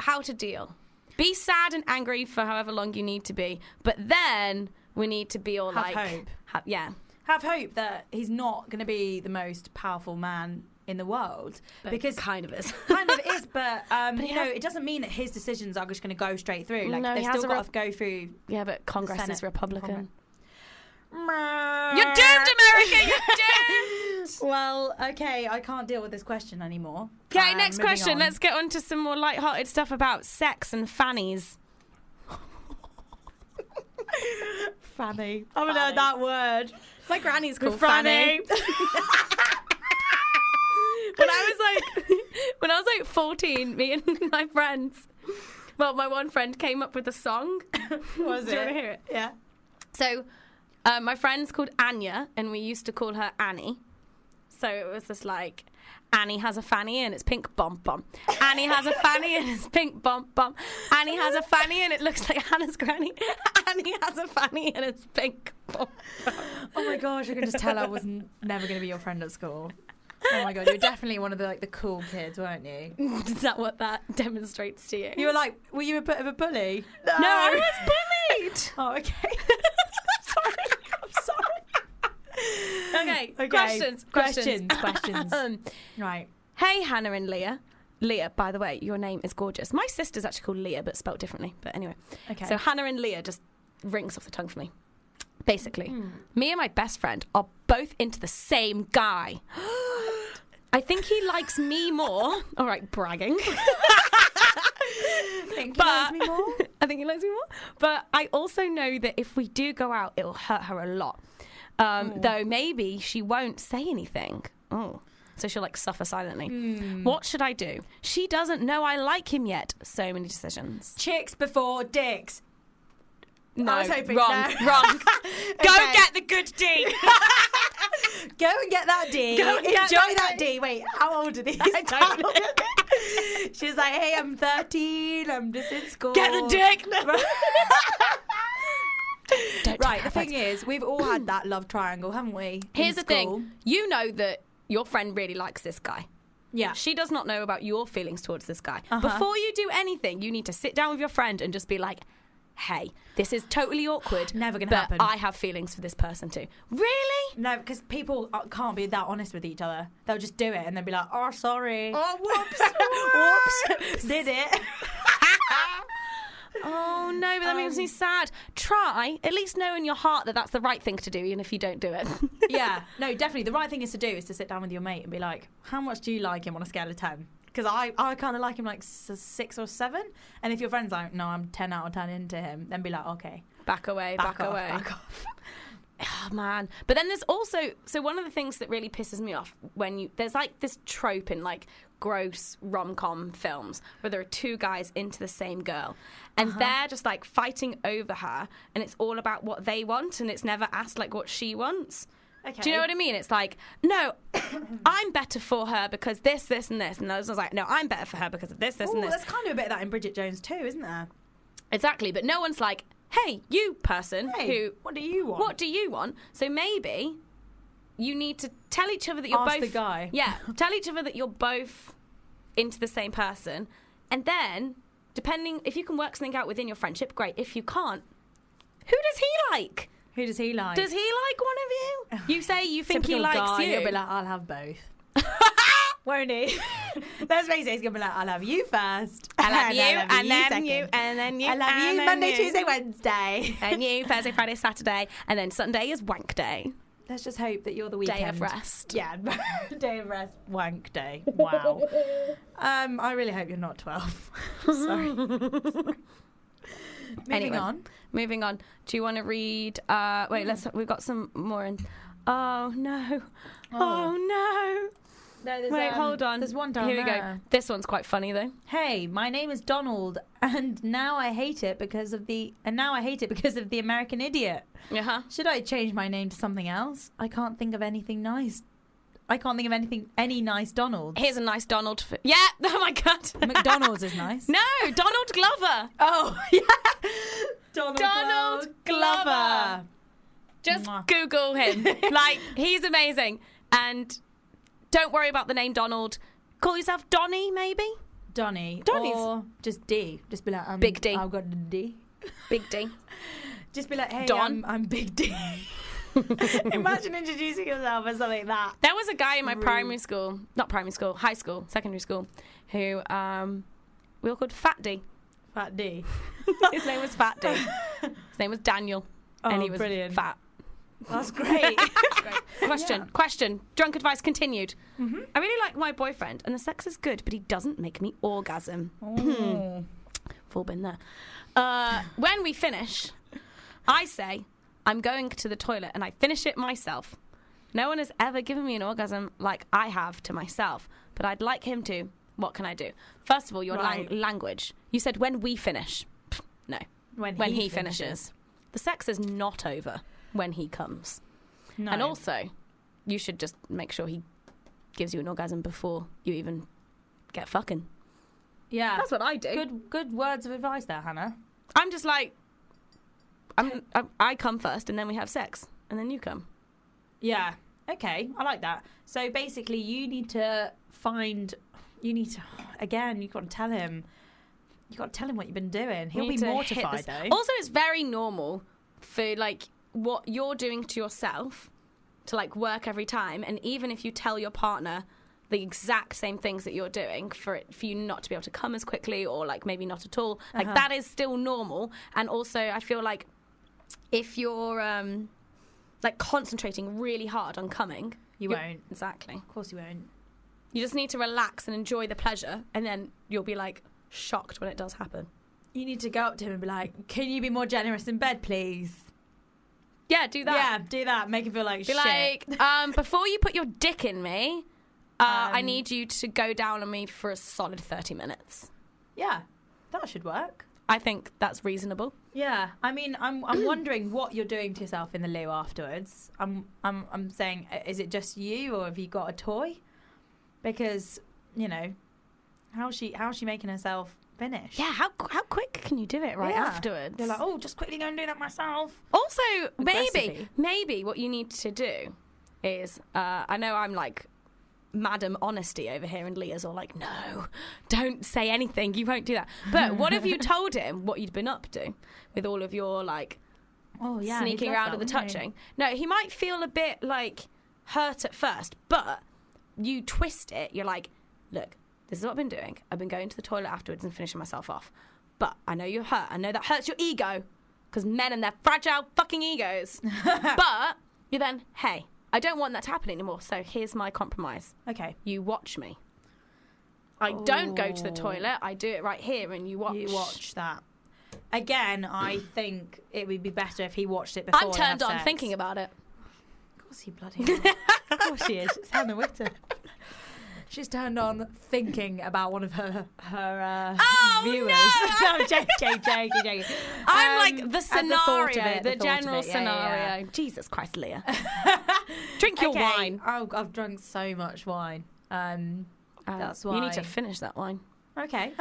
how to deal. Be sad and angry for however long you need to be, but then we need to be all have hope. Have hope that he's not going to be the most powerful man in the world, but because kind of is, but it doesn't mean that his decisions are just going to go straight through. Like, no, they've still got to go through. Yeah, but Congress is Republican. You're doomed, America. You're doomed. Well, okay, I can't deal with this question anymore. Okay, next question. Let's get on to some more light-hearted stuff about sex and fannies. Fanny. I haven't heard that word. My granny's called Fanny. When I was like 14, me and my friends, my one friend came up with a song. Was it? Do you want to hear it? Yeah. So, my friend's called Anya, and we used to call her Annie. So it was just like, Annie has a fanny and it's pink bum bum. Annie has a fanny and it's pink bum bum. Annie has a fanny and it looks like Hannah's granny. Annie has a fanny and it's pink bum bum. Oh my gosh, I can just tell I was never going to be your friend at school. Oh my god, you were definitely one of the cool kids, weren't you? Is that what that demonstrates to you? You were you a bit of a bully? No, I was bullied. Oh, okay. I'm sorry. Okay. Questions. Right. Hey, Hannah and Leah. Leah, by the way, your name is gorgeous. My sister's actually called Leah, but spelled differently. But anyway. Okay. So Hannah and Leah just rings off the tongue for me. Basically, me and my best friend are both into the same guy. I think he likes me more. All right, bragging. I think he likes me more. I think he likes me more. But I also know that if we do go out, it'll hurt her a lot. Though maybe she won't say anything. Oh. So she'll suffer silently. What should I do? She doesn't know I like him yet. So many decisions. Chicks before dicks. No, I was hoping wrong. Okay. Go get the good D. Go and get that D. Go and get Enjoy that D. Wait, how old are these? I don't know. She's like, hey, I'm 13. I'm just in school. Get the dick. No. Right, the thing is, we've all had that love triangle, haven't we? Here's the thing. You know that your friend really likes this guy. Yeah. She does not know about your feelings towards this guy. Before you do anything, you need to sit down with your friend and just be like, hey, this is totally awkward. Never going to happen. I have feelings for this person too. Really? No, because people can't be that honest with each other. They'll just do it and they'll be like, oh, sorry. Oh, whoops. Whoops. Did it. Oh, no, but that makes me sad. Try, at least know in your heart that that's the right thing to do, even if you don't do it. Yeah, no, definitely. The right thing is to sit down with your mate and be like, how much do you like him on a scale of 10? Because I kind of like him 6 or 7. And if your friend's like, no, I'm 10 out of 10 into him, then be like, okay. Back away. Back off. Oh, man. But then there's also, so one of the things that really pisses me off when there's this trope in gross rom-com films where there are two guys into the same girl and they're just fighting over her and it's all about what they want and it's never asked what she wants. Okay. Do you know what I mean? It's no, I'm better for her because this, and this. And those was no, I'm better for her because of this, and this. There's kind of a bit of that in Bridget Jones too, isn't there? Exactly. But no one's hey, you person what do you want? What do you want? So maybe you need to tell each other that you're Ask both... the guy. Yeah. Tell each other that you're both into the same person. And then, depending... If you can work something out within your friendship, great. If you can't, who does he like? Who does he like? Does he like one of you? You say you think he likes guy, you. He'll be like, I'll have both. Won't he? Let's face it, he's going to be like, I'll have you first. I'll have you, and then second. you, and then you, I'll have and you then Monday, you. Tuesday, Wednesday. And you, Thursday, Friday, Saturday. And then Sunday is wank day. Let's just hope that you're the weekend. Day of rest. Yeah, day of rest, wank day. Wow. I really hope you're not 12. Sorry. Moving on. Do you want to read? We've got some more in. Oh no! Oh no! No, wait, hold on. There's one down Here we there. go. This one's quite funny though. Hey, my name is Donald, and now I hate it because of the American Idiot. Should I change my name to something else? I can't think of anything nice. Any nice Donalds. Here's a nice Donald. Yeah. Oh my God. McDonald's is nice. No, Donald Glover. Oh yeah. Donald Glover. Just Google him. He's amazing. And don't worry about the name Donald. Call yourself Donnie, maybe. Donnie. Or just D. Just be like, Big D. I've got a D. Big D. Just be like, hey, Don. I'm Big D. Imagine introducing yourself as something like that. There was a guy in my high school, secondary school, who we all called Fat D. Fat D. His name was Fat D. His name was Daniel. And he was brilliant. fat. That's great. Question. Drunk advice continued. Mm-hmm. I really like my boyfriend, and the sex is good, but he doesn't make me orgasm. Oh. We've all been there. When we finish, I say, I'm going to the toilet, and I finish it myself. No one has ever given me an orgasm like I have to myself, but I'd like him to. What can I do? First of all, your language. You said when we finish. No. When he finishes. The sex is not over when he comes. No. And also, you should just make sure he gives you an orgasm before you even get fucking. Yeah. That's what I do. Good words of advice there, Hannah. I'm just like, I come first and then we have sex and then you come. Yeah. Okay. I like that. So basically you've got to tell him. You've got to tell him what you've been doing. He'll be mortified though. Also, it's very normal for like what you're doing to yourself to like work every time. And even if you tell your partner the exact same things that you're doing for you not to be able to come as quickly or like maybe not at all, like that is still normal. And also I feel like if you're like concentrating really hard on coming, you won't. Exactly. Of course you won't. You just need to relax and enjoy the pleasure, and then you'll be like shocked when it does happen. You need to go up to him and be like, can you be more generous in bed, please? Yeah, do that. Yeah, do that. Make him feel like shit. Be like, before you put your dick in me, I need you to go down on me for a solid 30 minutes. Yeah, that should work. I think that's reasonable. Yeah, I mean, I'm wondering what you're doing to yourself in the loo afterwards. I'm saying, is it just you, or have you got a toy? Because, you know, how's she making herself finish? Yeah, how quick can you do it afterwards? You're like, oh, just quickly go and do that myself. Also, maybe what you need to do is, I know I'm like Madam Honesty over here, and Leah's all like, no, don't say anything, you won't do that. But what if you told him what you'd been up to with all of your like sneaking around and the touching? No, he might feel a bit like hurt at first, but you twist it. You're like, look, this is what I've been doing. I've been going to the toilet afterwards and finishing myself off. But I know you're hurt. I know that hurts your ego, because men and their fragile fucking egos. But you then, hey, I don't want that to happen anymore, so here's my compromise. Okay. You watch me. I don't go to the toilet. I do it right here, and you watch. You watch that. Again, I think it would be better if he watched it before. I'm turned on thinking about it. Of course he bloody is. Of course she is. It's Hannah Witton. She's turned on thinking about one of her viewers. No! No, joking. I'm like the scenario, the general scenario. Yeah. Jesus Christ, Leah. Drink your wine. Oh, I've drunk so much wine. That's why. You need to finish that wine. Okay.